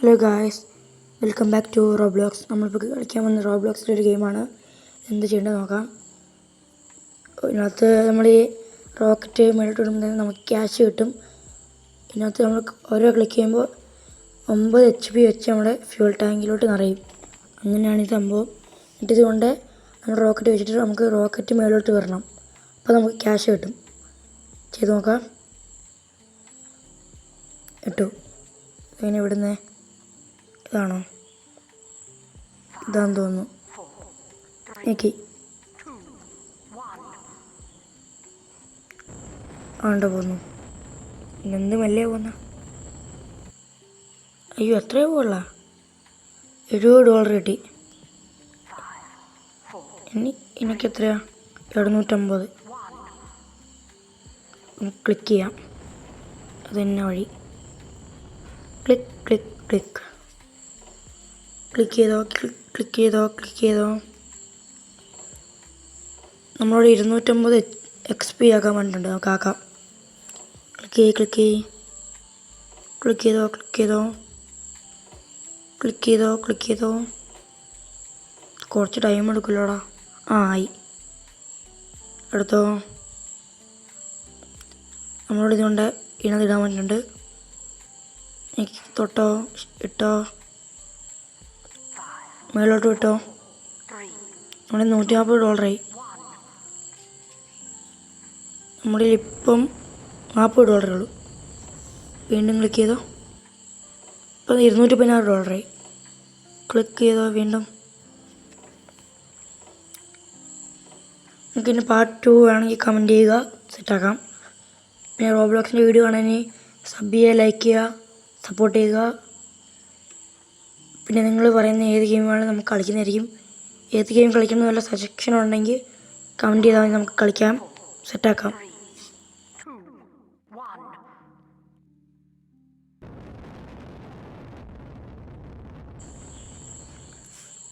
Hello guys, welcome back to Roblox. നമ്മളിപ്പോൾ കളിക്കാൻ വന്ന റോബ്ലോക്സിൻ്റെ ഒരു ഗെയിമാണ്. എന്ത് ചെയ്യേണ്ടത് നോക്കാം. ഇതിനകത്ത് നമ്മൾ ഈ റോക്കറ്റ് മേളിട്ട് വിടുമ്പോൾ നമുക്ക് ക്യാഷ് കിട്ടും. ഇതിനകത്ത് നമ്മൾ ഓരോ ക്ലിക്ക് ചെയ്യുമ്പോൾ 9 HP വെച്ച് നമ്മുടെ ഫ്യൂൾ ടാങ്കിലോട്ട് നിറയും. അങ്ങനെയാണ് ഈ സംഭവം. എന്നിട്ട് ഇതുകൊണ്ട് നമ്മൾ റോക്കറ്റ് വെച്ചിട്ട് നമുക്ക് റോക്കറ്റ് മേളിലോട്ട് വരണം. അപ്പോൾ നമുക്ക് ക്യാഷ് കിട്ടും. ചെയ്ത് നോക്കാം. കിട്ടും. ഇങ്ങനെ ഇവിടുന്ന് ഇതാണോ? ഇതാന്ന് തോന്നുന്നു. നോക്കി ആണ്ട പോന്നു. എന്ത് മെല്ലെ പോന്ന? അയ്യോ, എത്രയോ പോള. $70 കിട്ടി. എനിക്ക് എത്രയാ? 750. ക്ലിക്ക് ചെയ്യാം. അത് തന്നെ വഴി. Click click click. ക്ലിക്ക് ചെയ്തോ. നമ്മളോട് 250 XP ആക്കാൻ വേണ്ടിയിട്ടുണ്ട്. നമുക്ക് ആക്കാം. ക്ലിക്ക് ചെയ്തോ. കുറച്ച് ടൈം എടുക്കില്ലോടാ. ആയി. എടുത്തോ. നമ്മളോട് ഇതുകൊണ്ട് ഇടാൻ വേണ്ടിയിട്ടുണ്ട്. തൊട്ടോ, ഇട്ടോ, മേലോട്ട് വിട്ടോ. നമ്മുടെ $140 നമ്മുടെ ഇപ്പം $40 ഉള്ളൂ. വീണ്ടും ക്ലിക്ക് ചെയ്തോ. ഇപ്പം $216. ക്ലിക്ക് ചെയ്തോ വീണ്ടും. നമുക്കിനി പാർട്ട് 2 വേണമെങ്കിൽ കമൻറ്റ് ചെയ്യുക, സെറ്റാക്കാം. പിന്നെ റോബ്ലോക്സിൻ്റെ വീഡിയോ കാണാൻ സബ് ചെയ്യുക, ലൈക്ക് ചെയ്യുക, സപ്പോർട്ട് ചെയ്യുക. പിന്നെ നിങ്ങൾ പറയുന്ന ഏത് ഗെയിമാണ് നമുക്ക് കളിക്കുന്നതായിരിക്കും. ഏത് ഗെയിം കളിക്കുന്ന വല്ല സജഷൻ ഉണ്ടെങ്കിൽ കമൻറ്റ് ചെയ്താൽ നമുക്ക് കളിക്കാം, സെറ്റാക്കാം.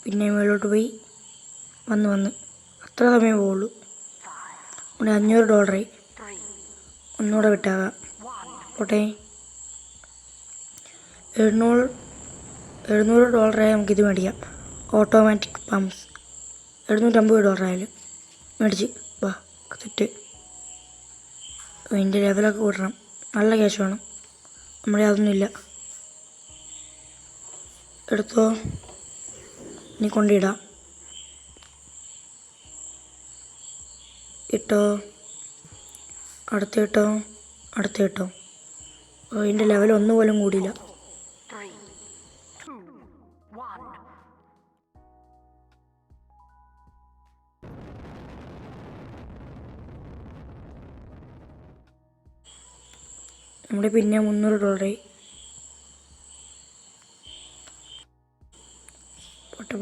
പിന്നെ മേലോട്ട് പോയി വന്ന് അത്ര സമയം പോവുള്ളൂ. ഇവിടെ $500. ഒന്നുകൂടെ വിട്ടാകാം. പോട്ടെ. $700 നമുക്കിത് മേടിക്കാം. ഓട്ടോമാറ്റിക് പമ്പ്സ് $750 ആയാലും മേടിച്ച് വാ. സെറ്റ്. അതിൻ്റെ ലെവലൊക്കെ കൂട്ടണം. നല്ല ക്യാഷ് വേണം. നമ്മുടെ അതൊന്നുമില്ല. എടുത്തോ. ഇനി കൊണ്ടിടാം. ഇട്ടോ. അടുത്തിട്ടോ. അതിൻ്റെ ലെവൽ ഒന്നുപോലും കൂടിയില്ല. നമ്മുടെ പിന്നെ $300.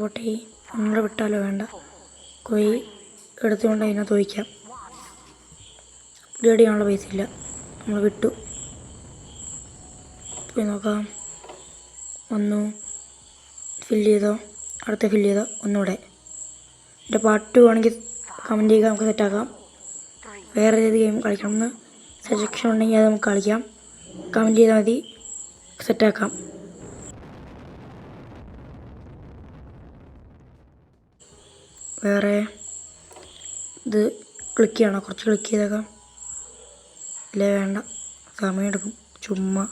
പൊട്ടെ ഒന്നുകൂടെ വിട്ടാലോ? വേണ്ട. കോയി എടുത്തുകൊണ്ട് അതിനകത്ത് വയ്ക്കാം. റെഡി ചെയ്യാനുള്ള പൈസ ഇല്ല. നമ്മൾ വിട്ടു. പോയി നോക്കാം. വന്നു. ഫില്ല് ചെയ്തോ. അടുത്ത ഫില്ല് ചെയ്തോ. ഒന്നുകൂടെ. എൻ്റെ പാർട്ട് 2 ആണെങ്കിൽ കമൻറ്റ് ചെയ്യുക, നമുക്ക് സെറ്റാക്കാം. വേറെ ഏത് ഗെയിം കളിക്കണമെന്ന് സജഷൻ ഉണ്ടെങ്കിൽ അത് നമുക്ക് കളിക്കാം. കമൻറ്റ് ചെയ്താൽ മതി, സെറ്റാക്കാം. വേറെ ഇത് ക്ലിക്ക് ചെയ്യണോ? കുറച്ച് ക്ലിക്ക് ചെയ്തേക്കാം. ഇല്ലേ, വേണ്ട. സമയമെടുക്കും. ചുമ്മാ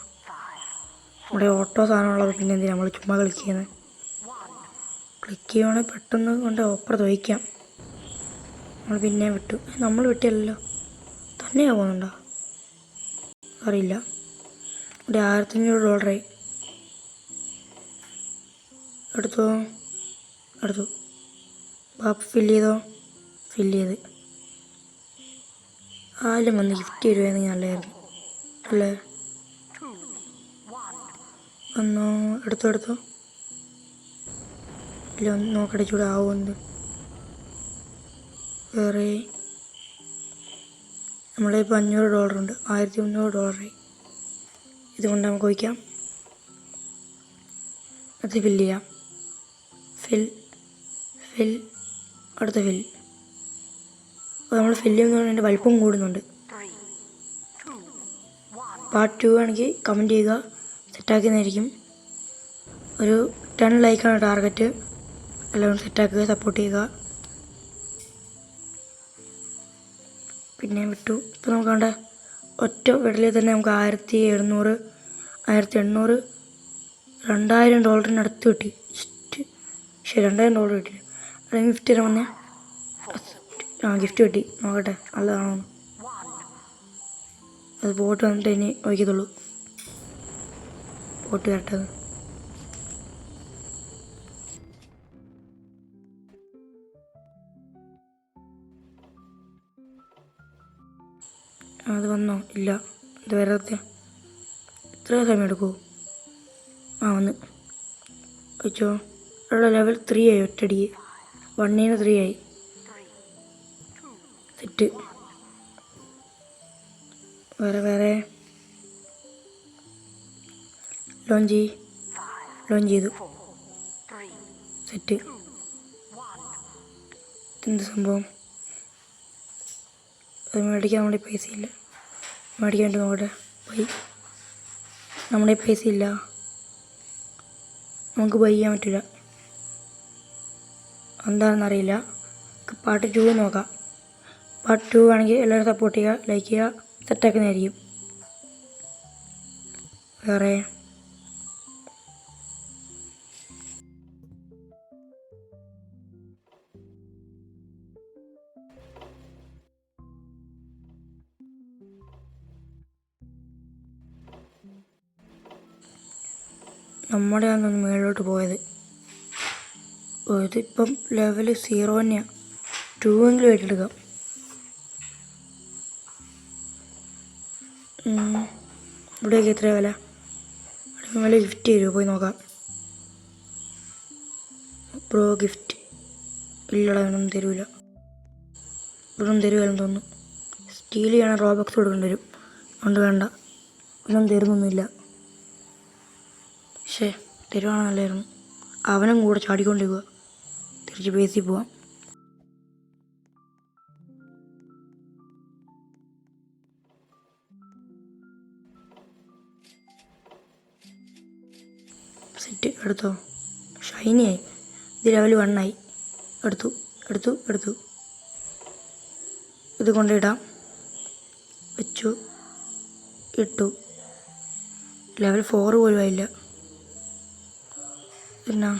നമ്മുടെ ഓട്ടോ സാധനമുള്ളത് പിന്നെ എന്തിനാണ് നമ്മൾ ചുമ്മാ ക്ലിക്ക് ചെയ്യുന്നത്? ക്ലിക്ക് ചെയ്യുവാണെങ്കിൽ പെട്ടെന്ന് കൊണ്ട് ഓപ്പർ വയ്ക്കാം. നമ്മൾ പിന്നെ വിട്ടു. നമ്മൾ വിട്ടില്ലല്ലോ. തന്നെയാ പോകുന്നുണ്ടോ? അറിയില്ല. ഇവിടെ $1500. എടുത്തു. ഫില്ല് ചെയ്ത് ആരും വന്ന് ഗിഫ്റ്റ് തരുവാണെങ്കിൽ നല്ലതായിരുന്നു അല്ലേ? വന്നോ. എടുത്തോ. ഇല്ല, ഒന്ന് നോക്കട്ടെ ചൂടെ ആവുമെന്ന്. വേറെ നമ്മളിപ്പോൾ $500 ഉണ്ട്. $1300. ഇതുകൊണ്ട് നമുക്ക് വയ്ക്കാം. അത് ഫില്ല് ചെയ്യാം. ഫിൽ അടുത്ത ഫിൽ. അപ്പോൾ നമ്മൾ ഫില്ല് ചെയ്യുന്നതുകൊണ്ട് അതിൻ്റെ വലിപ്പം കൂടുന്നുണ്ട്. പാർട്ട് 2 ആണെങ്കിൽ കമൻറ്റ് ചെയ്യുക, സെറ്റാക്കുന്നതായിരിക്കും. ഒരു 10 ലൈക്കാണ് ടാർഗറ്റ്. എല്ലാവരും സെറ്റാക്കുക, സപ്പോർട്ട് ചെയ്യുക. പിന്നെ വിട്ടു. ഇപ്പോൾ നമുക്ക് കണ്ട ഒറ്റ വിടലിൽ തന്നെ നമുക്ക് 1700, 1800, $2000 അടുത്ത് കിട്ടി. ശരി, $2000 കിട്ടി. അല്ലെങ്കിൽ ഗിഫ്റ്റ് തരാൻ വന്നേ. ഗിഫ്റ്റ് കിട്ടി. നോക്കട്ടെ നല്ലതാണോ. അത് പോട്ട് വന്നിട്ട് ഇനി വയ്ക്കത്തുള്ളൂ. പോട്ട് കറക്റ്റത്. അത് വന്നോ? ഇല്ല. ഇത് വരാത്ത എത്ര സമയം എടുക്കുമോ? വന്ന് വെച്ചോ. ഇവിടെ ലെവൽ 3 ആയി. ഒറ്റടിക്ക് 1-ന് 3 ആയി. സെറ്റ്. വേറെ ലോഞ്ച് ചെയ്തു. സെറ്റ്. എന്ത് സംഭവം? അത് മേടിക്കാൻ നമ്മുടെ പൈസ ഇല്ല. മേടിക്കാൻ വേണ്ടി നോക്കട്ടെ. പോയി. നമ്മുടെ പൈസ ഇല്ല. നമുക്ക് ബൈ ചെയ്യാൻ പറ്റില്ല. എന്താണെന്നറിയില്ല. പാർട്ട് 2 നോക്കാം. പാർട്ട് 2 ആണെങ്കിൽ എല്ലാവരും സപ്പോർട്ട് ചെയ്യുക, ലൈക്ക് ചെയ്യുക, സെറ്റാക്കുന്നതായിരിക്കും. വേറെ നമ്മുടെ ആണെന്ന് മേളിലോട്ട് പോയത്. ഇതിപ്പം ലെവൽ 0 തന്നെയാണ്. 2 എങ്കിലും ഏറ്റെടുക്കാം. ഇവിടെയൊക്കെ എത്ര വില? വില ഗിഫ്റ്റ് തരുമോ? പോയി നോക്കാം. ബ്രോ ഗിഫ്റ്റ് ഇല്ലടാ, ഇവനൊന്നും തരൂല. ഇവനൊന്നും തരുമല്ലെന്ന് തോന്നുന്നു. സ്റ്റീൽ ചെയ്യണം, റോബക്സ് കൊടുക്കേണ്ടി വരും. അതുകൊണ്ട് വേണ്ട, ഇവനൊന്നും തരുന്നൊന്നുമില്ല. പക്ഷേ തരുവാണ് നല്ലായിരുന്നു. അവനും കൂടെ ചാടിക്കൊണ്ടിരിക്കുക. തിരിച്ച് ബേസിൽ പോവാം. സെറ്റ്. എടുത്തോ. ഷൈനിയായി. ഇത് ലെവൽ 1 ആയി. എടുത്തു. ഇത് കൊണ്ടിടാം. വെച്ചു. ഇട്ടു. ലെവൽ 4 പോലും ആയില്ല. പിന്നെ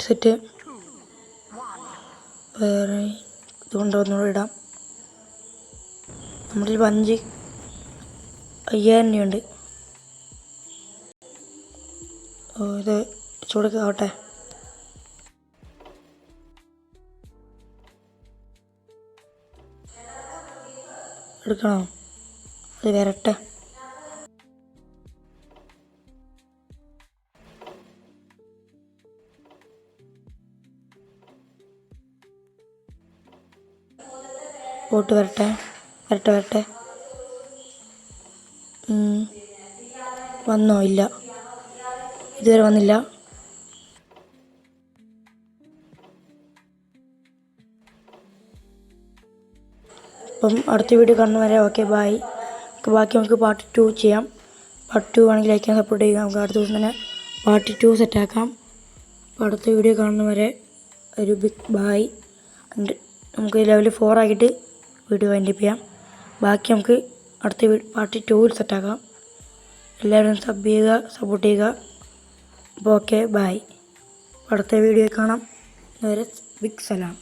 സെറ്റ്. വേറെ ഇത് കൊണ്ടുവന്നൂടെ ഇടാം. നമ്മുടെ 5000 രൂപയുണ്ട്. ഇത് ചൂടൊക്കെ ആവട്ടെ. എടുക്കണോ? അത് വരട്ടെ. പോട്ട് വരട്ടെ. വന്നോ? ഇല്ല, ഇതുവരെ വന്നില്ല. അപ്പം അടുത്ത വീഡിയോ കാണുന്ന വരെ ഓക്കെ ബൈ. ബാക്കി നമുക്ക് പാർട്ട് 2 ചെയ്യാം. പാർട്ട് 2 ആണെങ്കിൽ ലൈക്ക് ചെയ്യാൻ സപ്പോർട്ട് ചെയ്യുക. നമുക്ക് അടുത്ത ദിവസം തന്നെ പാർട്ട് 2 സെറ്റാക്കാം. അപ്പോൾ അടുത്ത വീഡിയോ കാണുന്നവരെ ഒരു ബിഗ് ബൈ. നമുക്ക് ലെവൽ 4 ആക്കിയിട്ട് വീഡിയോ വൈൻഡപ്പ് ചെയ്യാം. ബാക്കി നമുക്ക് അടുത്ത പാർട്ട് 2 സെറ്റാക്കാം. എല്ലാവരും സബ് ചെയ്യുക, സപ്പോർട്ട് ചെയ്യുക. അപ്പോൾ ഓക്കെ ബൈ. അടുത്ത വീഡിയോ കാണാം. ബിഗ് സലാം.